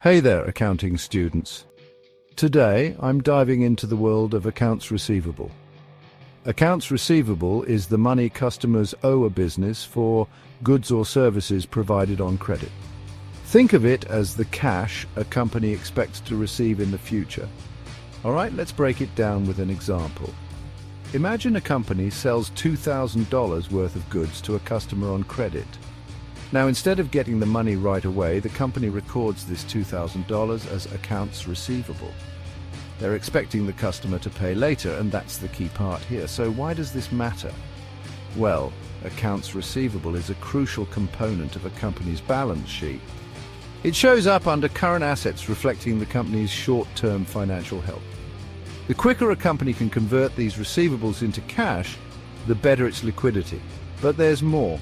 Hey there, accounting students. Today, I'm diving into the world of accounts receivable. Accounts receivable is the money customers owe a business for goods or services provided on credit. Think of it as the cash a company expects to receive in the future. All right, let's break it down with an example. Imagine a company sells $2,000 worth of goods to a customer on credit. Now, instead of getting the money right away, the company records this $2,000 as accounts receivable. They're expecting the customer to pay later, and that's the key part here. So why does this matter? Well, accounts receivable is a crucial component of a company's balance sheet. It shows up under current assets, reflecting the company's short-term financial health. The quicker a company can convert these receivables into cash, the better its liquidity. But there's more.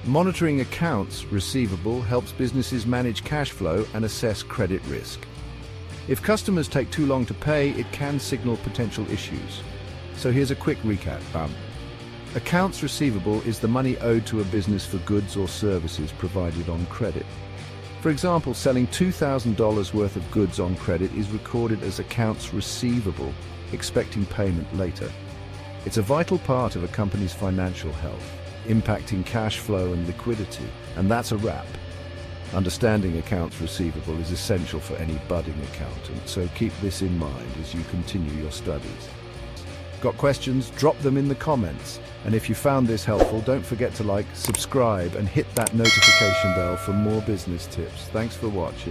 Monitoring accounts receivable helps businesses manage cash flow and assess credit risk. If customers take too long to pay, it can signal potential issues. So here's a quick recap. Accounts receivable is the money owed to a business for goods or services provided on credit. For example, selling $2,000 worth of goods on credit is recorded as accounts receivable, expecting payment later. It's a vital part of a company's financial health, impacting cash flow and liquidity. And that's a wrap. Understanding accounts receivable is essential for any budding accountant, so keep this in mind as you continue your studies. Got questions? Drop them in the comments. And if you found this helpful, don't forget to like, subscribe, and hit that notification bell for more business tips. Thanks for watching.